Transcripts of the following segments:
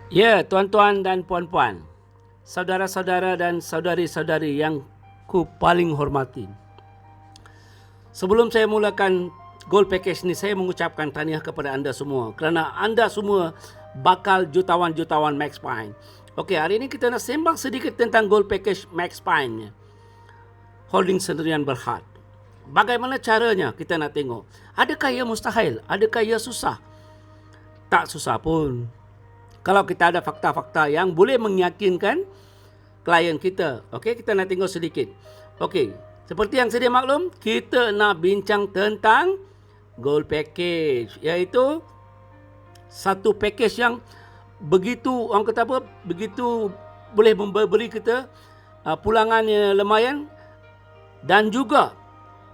Ya, tuan-tuan dan puan-puan, saudara-saudara dan saudari-saudari yang ku paling hormati. Sebelum saya mulakan Gold Package ni, saya mengucapkan tahniah kepada anda semua kerana anda semua bakal jutawan-jutawan Max Pine. Okey, hari ini kita nak sembang sedikit tentang Gold Package Max Pine Holding Sendirian Berhad. Bagaimana caranya kita nak tengok. Adakah ia mustahil? Adakah ia susah? Tak susah pun. Kalau kita ada fakta-fakta yang boleh meyakinkan klien kita. Okey, kita nak tengok sedikit. Okey, seperti yang sedia maklum, kita nak bincang tentang Gold Package, iaitu satu package yang begitu, orang kata apa, begitu boleh memberi kita pulangan yang lumayan dan juga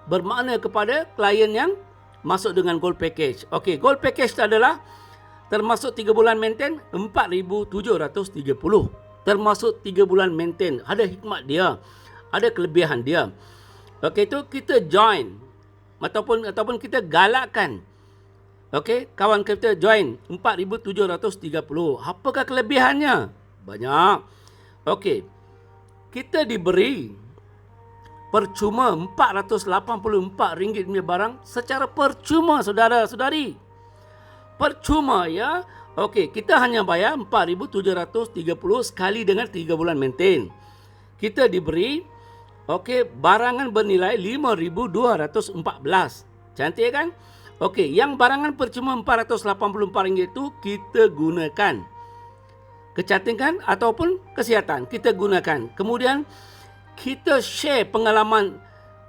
bermakna kepada klien yang masuk dengan Gold Package. Okey, Gold Package adalah termasuk 3 bulan maintain 4,730. Termasuk 3 bulan maintain. Ada hikmat dia. Ada kelebihan dia. Okey, itu kita join ataupun kita galakkan. Okey, kawan kita join 4,730. Apakah kelebihannya? Banyak. Okey, kita diberi percuma RM484 punya barang secara percuma, saudara-saudari. Percuma ya. Okey, kita hanya bayar 4,730 sekali dengan 3 bulan maintain. Kita diberi barangan bernilai 5,214. Cantik kan? Okey, yang barangan percuma RM484 itu kita gunakan kecantikan ataupun kesihatan. Kita gunakan. Kemudian kita share pengalaman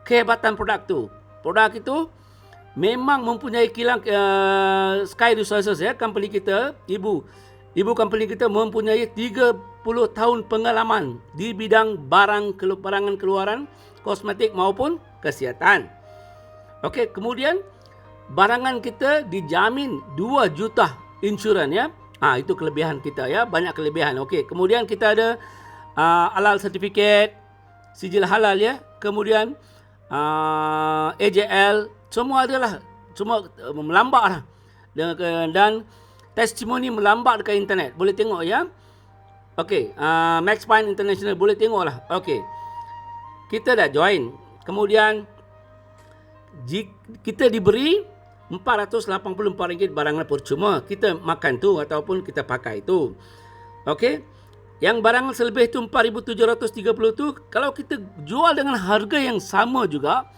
kehebatan produk tu. Produk itu memang mempunyai kilang Sky Resources ya, company kita, ibu company kita mempunyai 30 tahun pengalaman di bidang barangan keluaran kosmetik maupun kesihatan. Okey, kemudian barangan kita dijamin 2 juta insurans ya. Itu kelebihan kita ya, banyak kelebihan. Okey, kemudian kita ada halal certificate, sijil halal ya. Kemudian AJL, semua adalah melambak lah. Dan testimoni melambak dekat internet. Boleh tengok ya. Okey, Max Pine International boleh tengok lah. Okey, kita dah join. Kemudian kita diberi RM484 barangan percuma. Kita makan tu ataupun kita pakai tu. Okey, yang barangan selebih tu 4,730 tu, kalau kita jual dengan harga yang sama juga,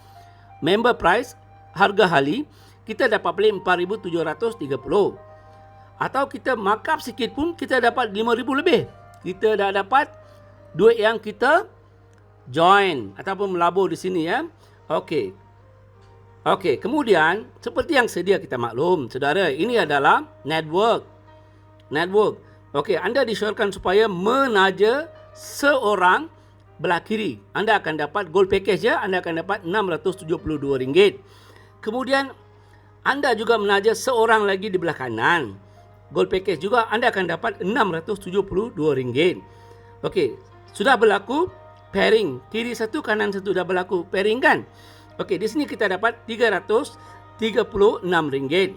member price, harga hali, kita dapat beli 4,730. Atau kita markup sikit pun, kita dapat 5,000 lebih. Kita dah dapat duit yang kita join ataupun melabur di sini ya. Okey. Okey, kemudian seperti yang sedia kita maklum, saudara, ini adalah network. Okey, anda disyorkan supaya menaja seorang belah kiri. Anda akan dapat Gold Package ya, anda akan dapat RM672. Kemudian anda juga menaja seorang lagi di belah kanan. Gold Package juga anda akan dapat RM672. Okey, sudah berlaku pairing. Kiri satu, kanan satu, dah berlaku pairing kan? Okey, di sini kita dapat RM336.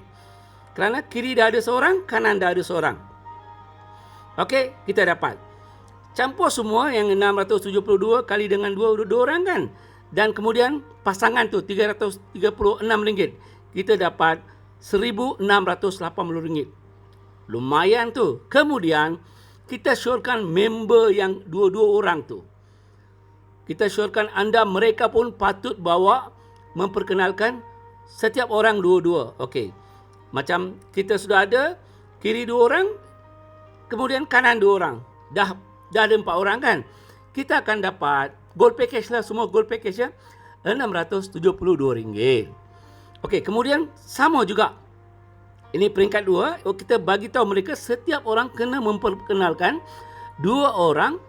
Kerana kiri dah ada seorang, kanan dah ada seorang. Okey, kita dapat. Campur semua yang 672 kali dengan 2 orang kan. Dan kemudian pasangan tu RM336. Kita dapat RM1,680. Lumayan tu. Kemudian kita syorkan member yang 2 orang tu. Kita syorkan anda, mereka pun patut bawa memperkenalkan setiap orang 2. Okey. Macam kita sudah ada kiri 2 orang, kemudian kanan 2 orang. Dah ada 4 orang kan. Kita akan dapat Gold Package lah, semua Gold Package ya, RM672. Okey, kemudian sama juga. Ini peringkat 2. Kita bagi tahu mereka setiap orang kena memperkenalkan 2 orang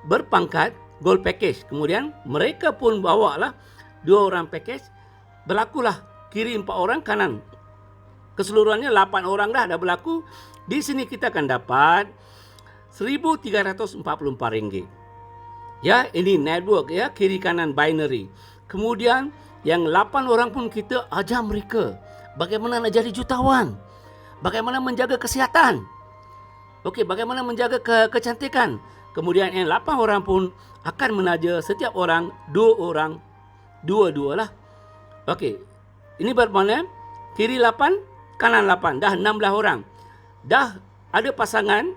berpangkat Gold Package. Kemudian mereka pun bawa lah 2 orang package. Berlakulah kiri 4 orang, kanan. Keseluruhannya 8 orang dah berlaku. Di sini kita akan dapat RM1,344. Ya, ini network ya, kiri kanan binary. Kemudian yang 8 orang pun kita ajar mereka bagaimana nak jadi jutawan, bagaimana menjaga kesihatan. Okey, bagaimana menjaga kecantikan? Kemudian yang 8 orang pun akan menaja setiap orang 2 orang, 2-2 lah. Okey, ini bermakna kiri 8, kanan 8, dah 16 orang. Dah ada pasangan,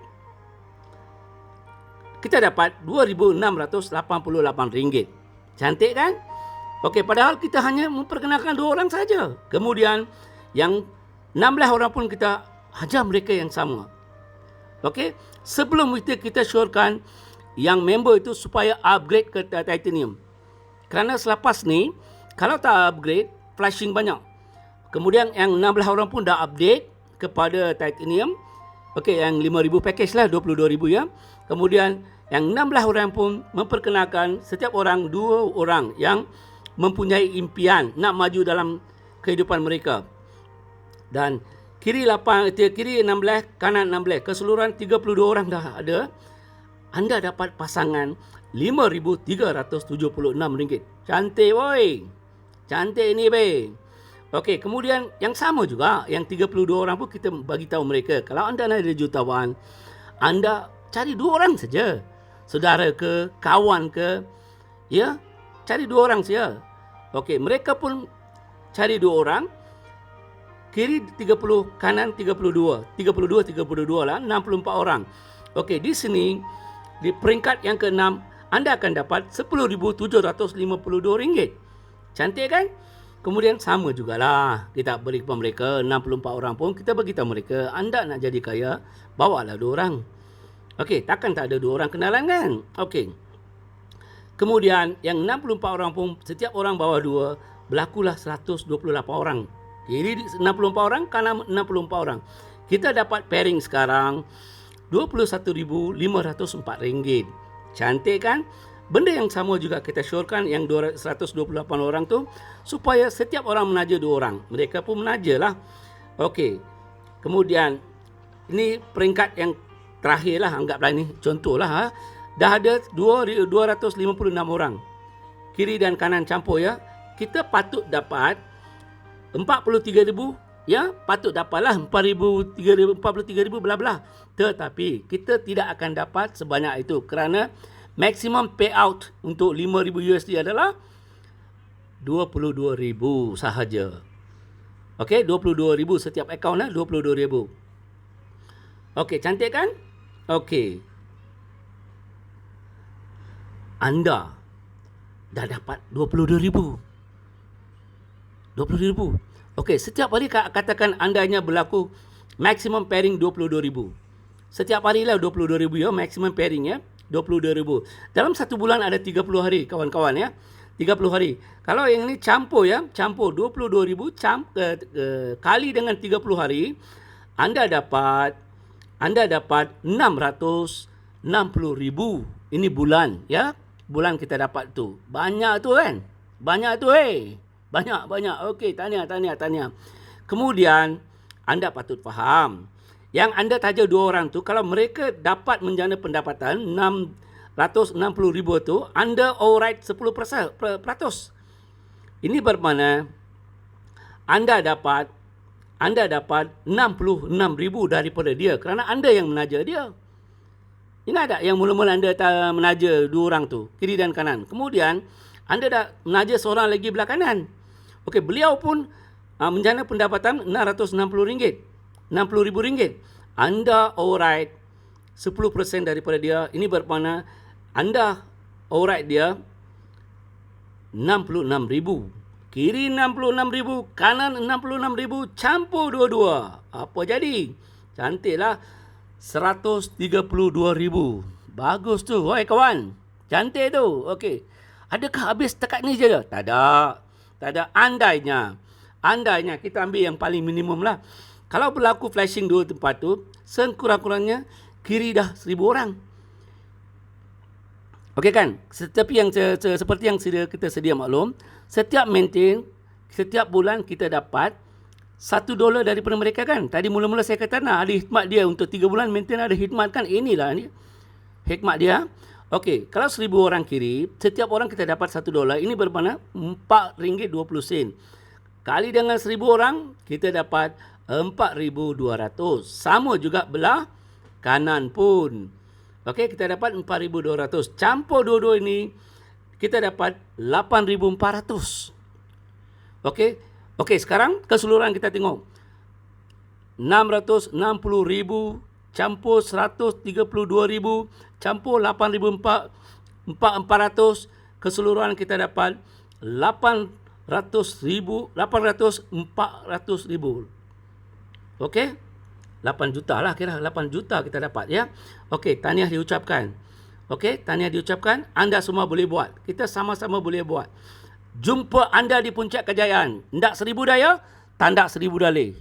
kita dapat RM2,688. Cantik kan? Okey, padahal kita hanya memperkenalkan 2 orang saja. Kemudian yang 16 orang pun kita hajar mereka yang sama. Okey, sebelum itu kita syorkan yang member itu supaya upgrade ke titanium. Kerana selepas ni, kalau tak upgrade, flashing banyak. Kemudian yang 16 orang pun dah update kepada titanium. Okey, yang 5,000 package lah, 22,000 ya. Kemudian yang 16 orang pun memperkenalkan setiap orang 2 orang yang mempunyai impian nak maju dalam kehidupan mereka. Dan kiri 16, kanan 16, keseluruhan 32 orang dah ada. Anda dapat pasangan RM5,376. Cantik woi. Cantik ni be. Okey, kemudian yang sama juga, yang 32 orang pun kita bagi tahu mereka, kalau anda nak jadi jutawan, anda cari 2 orang saja. Saudara ke, kawan ke, ya, cari 2 orang saja. Okey, mereka pun cari 2 orang. Kiri 30, kanan 32. 32 lah, 64 orang. Okey, di sini, di peringkat yang ke-6, anda akan dapat RM10,752. Cantik kan? Kemudian sama jugalah, kita beri kepada mereka 64 orang pun, kita beritahu mereka, anda nak jadi kaya, bawalah 2 orang. Okey, takkan tak ada 2 orang kenalan kan? Okey. Kemudian yang 64 orang pun, setiap orang bawa 2, berlakulah 128 orang. Kiri 64 orang, kanan 64 orang. Kita dapat pairing sekarang RM21,504. Cantik kan? Benda yang sama juga kita syorkan yang 128 orang tu, supaya setiap orang menaja 2 orang. Mereka pun menajalah. Okey. Kemudian ini peringkat yang terakhir lah, anggaplah ini contohlah. Dah ada 256 orang. Kiri dan kanan campur ya. Kita patut dapat 43,000, ya, patut dapatlah 43,000 bla bla. Tetapi kita tidak akan dapat sebanyak itu kerana maximum payout untuk 5,000 USD adalah 22,000 sahaja. Okey, 22,000 setiap akaun lah, 22,000. Okey, cantik kan? Okey. Anda dah dapat 22,000. 22,000. Okey, setiap hari katakan anda hanya berlaku maximum pairing 22,000. Setiap hari lah 22,000 ya, maximum pairing ya, 22,000. Dalam satu bulan ada 30 hari kawan-kawan ya. 30 hari. Kalau yang ini campur ya, campur 22,000 kali dengan 30 hari, anda dapat 660,000. Ini bulan ya. Bulan kita dapat tu. Banyak tu kan? Banyak tu Banyak. Okey, tahniah. Kemudian anda patut faham, yang anda taja 2 orang tu, kalau mereka dapat menjana pendapatan 660,000 tu, anda alright 10%. Ini bermakna anda dapat 66,000 daripada dia kerana anda yang menaja dia. Ingat tak yang mula-mula anda menaja 2 orang tu, kiri dan kanan. Kemudian anda dah menaja seorang lagi belah kanan. Okey, beliau pun menjana pendapatan RM660. RM60,000. Anda alright 10% daripada dia. Ini bermakna anda alright dia 66,000. Kiri 66,000, kanan 66,000, campur dua-dua. Apa jadi? Cantiklah, 132,000. Bagus tu. Oi kawan. Cantik tu. Okey. Adakah habis dekat ni je? Tak ada. Andainya kita ambil yang paling minimum lah. Kalau berlaku flashing 2 tempat tu, sekurang-kurangnya kiri dah 1,000 orang. Okey kan? Tetapi yang seperti yang kita sedia maklum, setiap maintain, setiap bulan kita dapat $1 daripada mereka kan. Tadi mula-mula saya kata ada hikmat dia untuk 3 bulan maintain, ada hikmat kan. Inilah ni hikmat dia. Okey, kalau 1,000 orang kiri, setiap orang kita dapat $1. Ini bermakna RM4.20. Kali dengan 1,000 orang, kita dapat 4,200. Sama juga belah kanan pun. Okey, kita dapat 4,200. Campur dua-dua ini, kita dapat 8,400. Okey. Okey, sekarang keseluruhan kita tengok. 660,000 campur 132,000 campur 8,400, keseluruhan kita dapat 400,000. Okey? 8 juta lah, kira 8 juta kita dapat, ya. Okey, tahniah diucapkan. Okey, tahniah diucapkan. Anda semua boleh buat. Kita sama-sama boleh buat. Jumpa anda di puncak kejayaan. Ndak 1000 daya, tandak 1000 dalih.